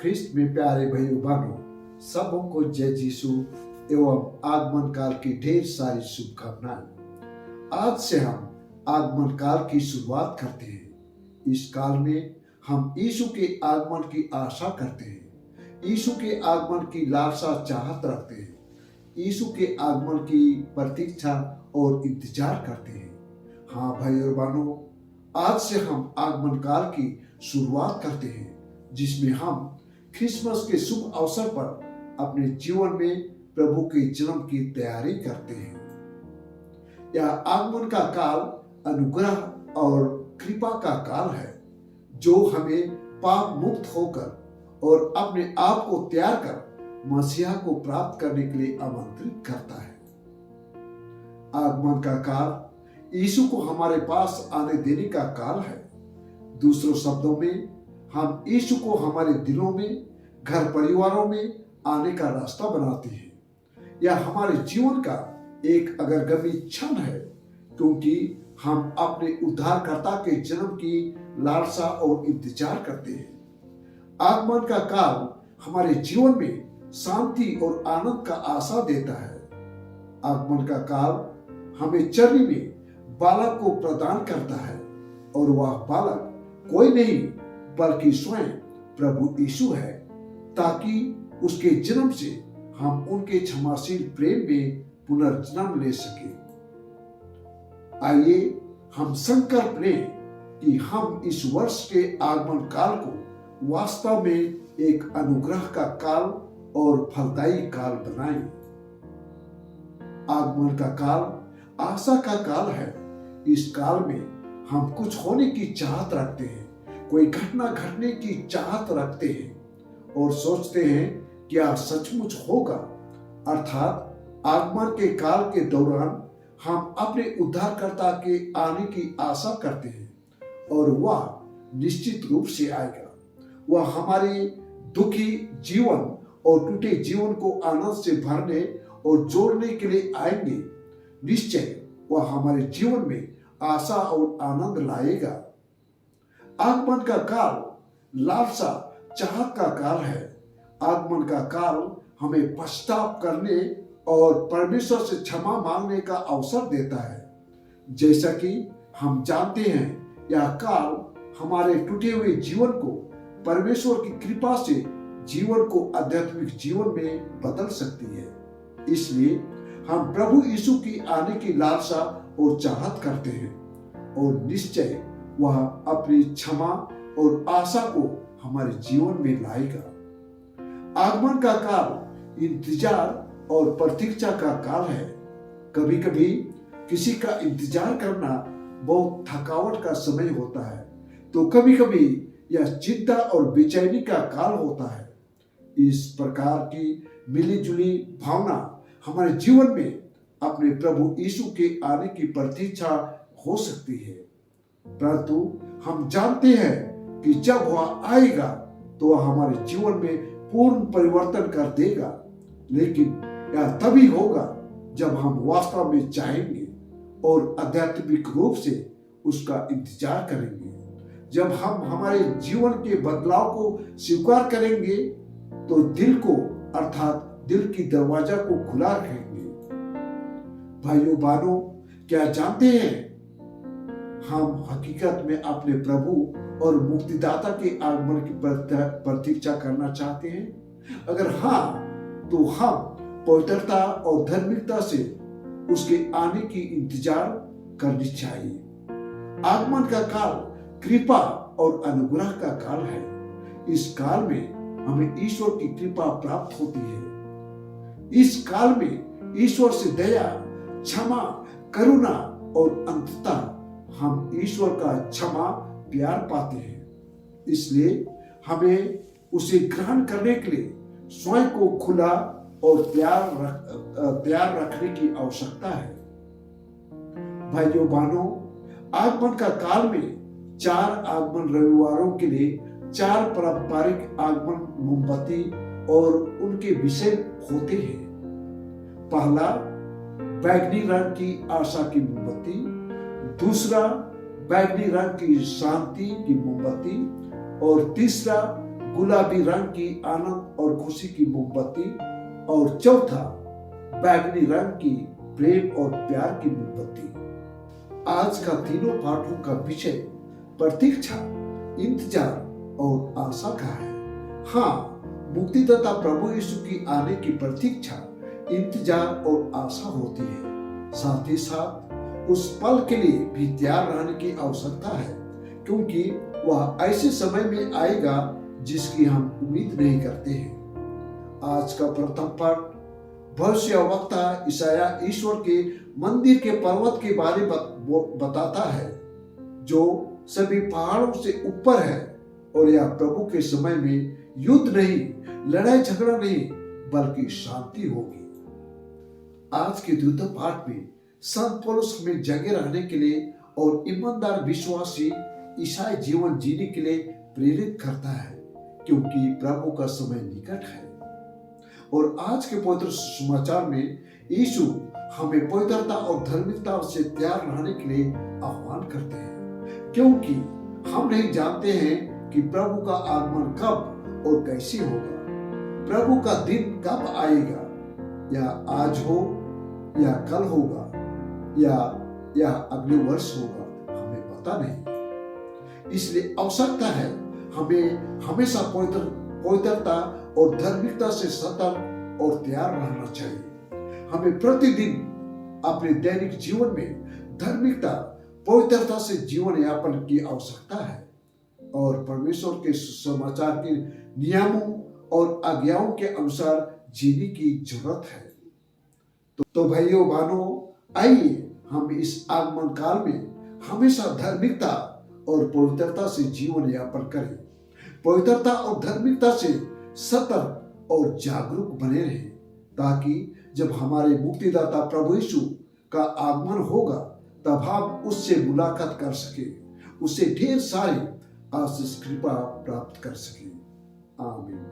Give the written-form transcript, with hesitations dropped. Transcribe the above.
ख्रिस्त में प्यारे भाइयों बहनों, सबों को जय यीशु एवं आगमन काल की ढेर सारी शुभकामनाएं। आज से हम आगमन काल की शुरुआत करते हैं। इस काल में हम यीशु के आगमन की आशा करते हैं, यीशु के आगमन की लालसा चाहत रखते हैं, यीशु के आगमन की प्रतीक्षा और इंतजार करते हैं। हाँ भाई और बहनों, आज से हम आगमन काल की शुरुआत करते हैं, जिसमें हम क्रिसमस के शुभ अवसर पर अपने जीवन में प्रभु के जन्म की तैयारी करते हैं। यह आगमन का काल अनुग्रह और कृपा का काल है, जो हमें पाप मुक्त होकर और अपने आप को तैयार कर मसीहा को प्राप्त करने के लिए आमंत्रित करता है। आगमन का काल यीशु को हमारे पास आने देने का काल है। दूसरों शब्दों में, हम यीशु को हमारे दिलों में, घर परिवारों में आने का रास्ता बनाते हैं। यह हमारे जीवन का एक अग्रगामी क्षण है, क्योंकि हम अपने उद्धारकर्ता के जन्म की लालसा और इंतजार करते हैं। आगमन का काल हमारे जीवन में शांति और आनंद का आशा देता है। आगमन का काल हमें चर्नी में बालक को प्रदान करता है, और वह बालक कोई नहीं बल्कि स्वयं प्रभु यीशु है, ताकि उसके जन्म से हम उनके क्षमाशील प्रेम में पुनर्जन्म ले सके। आइए हम संकल्प लें कि हम इस वर्ष के आगमन काल को वास्तव में एक अनुग्रह का काल और फलदायी काल बनाएं। आगमन का काल आशा का काल है। इस काल में हम कुछ होने की चाहत रखते हैं, कोई घटना घटने की चाहत रखते हैं और सोचते हैं कि यह सचमुच होगा। अर्थात आगमन के काल के दौरान हम अपने उद्धारकर्ता के आने की आशा करते हैं, और वह निश्चित रूप से आएगा। वह हमारे दुखी जीवन और टूटे जीवन को आनंद से भरने और जोड़ने के लिए आएंगे। निश्चय वह हमारे जीवन में आशा और आनंद लाएगा। आगमन का काल लालसा चाहत का काल है। आगमन का काल हमें पश्चाताप करने और परमेश्वर से क्षमा मांगने का अवसर देता है। जैसा कि हम जानते हैं, यह काल हमारे टूटे हुए जीवन को परमेश्वर की कृपा से जीवन को आध्यात्मिक जीवन में बदल सकती है। इसलिए हम प्रभु यीशु की आने की लालसा और चाहत करते हैं, और निश्चय वह अपनी क्षमा और आशा को हमारे जीवन में लाएगा। आगमन का काल इंतजार और प्रतीक्षा का काल है। कभी कभी किसी का इंतजार करना बहुत थकावट का समय होता है, तो कभी कभी यह चिंता और बेचैनी का काल होता है। इस प्रकार की मिलीजुली भावना हमारे जीवन में अपने प्रभु यीशु के आने की प्रतीक्षा हो सकती है, परंतु हम जानते हैं कि जब वह आएगा तो वह हमारे जीवन में पूर्ण परिवर्तन कर देगा। लेकिन यह तभी होगा जब हम वास्तव में चाहेंगे और आध्यात्मिक रूप से उसका इंतजार करेंगे। जब हम हमारे जीवन के बदलाव को स्वीकार करेंगे, तो दिल को अर्थात दिल की दरवाजा को खुला रखेंगे। भाइयों बहनों, क्या जानते हैं, हम हकीकत में अपने प्रभु और मुक्तिदाता के आगमन की प्रतीक्षा करना चाहते हैं? अगर हाँ, तो हम पवित्रता और धार्मिकता से उसके आने की इंतजार करनी चाहिए। आगमन का काल कृपा और अनुग्रह का काल है। इस काल में हमें ईश्वर की कृपा प्राप्त होती है। इस काल में ईश्वर से दया, क्षमा, करुणा और अंततः हम ईश्वर का क्षमा प्यार पाते हैं। इसलिए हमें उसे ग्रहण करने के लिए स्वयं को खुला और तैयार रखने की आवश्यकता है। भाइयों बहनों, आगमन का काल में 4 आगमन रविवारों के लिए 4 पारंपरिक आगमन मोमबत्ती और उनके विषय होते हैं। पहला, बैगनी रंग की आशा की मोमबत्ती। दूसरा, बैगनी रंग की शांति की मोमबत्ती। और तीसरा, गुलाबी रंग की आनंद और खुशी की मोमबत्ती, और चौथा बैगनी रंग की प्रेम और प्यार की मोमबत्ती। आज का तीनों पाठों का विषय प्रतीक्षा, इंतजार और आशा का है। हाँ, मुक्तिदाता प्रभु यीशु की आने की प्रतीक्षा, इंतजार और आशा होती है। साथ ही साथ उस पल के लिए भी तैयार रहने की आवश्यकता है, क्योंकि वह ऐसे समय में आएगा जिसकी हम उम्मीद नहीं करते हैं। आज का प्रथम पाठ भविष्यवक्ता ईशाया ईश्वर के मंदिर के पर्वत के बारे बताता है, जो सभी पहाड़ों से ऊपर है, और यह प्रभु के समय में युद्ध नहीं, लड़ाई झगड़ा नहीं, बल्कि शांति होगी। आज के द्वितीय पाठ में संत पौलुस हमें जगे रहने के लिए और ईमानदार विश्वासी ईसाई जीवन जीने के लिए प्रेरित करता है, क्योंकि प्रभु का समय निकट है। और आज के पवित्र समाचार में यीशु हमें पवित्रता और धार्मिकता से तैयार रहने के लिए आह्वान करते हैं, क्योंकि हम नहीं जानते हैं कि प्रभु का आगमन कब और कैसे होगा। प्रभु का दिन कब आएगा, या आज हो या कल होगा, या अगले वर्ष होगा, हमें पता नहीं। इसलिए आवश्यकता है हमें हमेशा पवित्रता और धार्मिकता से सतर्क और तैयार रहना चाहिए। हमें प्रतिदिन अपने दैनिक जीवन में धार्मिकता, पवित्रता से जीवन यापन की आवश्यकता है, और परमेश्वर के समाचार के नियमों और आज्ञाओं के अनुसार जीने की जरूरत है। तो भाइयों बहनों, आइए हम इस आगमन काल में हमेशा धार्मिकता और पवित्रता से जीवन यापन करें। पवित्रता और धार्मिकता से सतर्क और जागरूक बने रहें, ताकि जब हमारे मुक्तिदाता प्रभु यीशु का आगमन होगा तब हम उससे मुलाकात कर सके, उससे ढेर सारी आशीष कृपा प्राप्त कर सके। आमीन।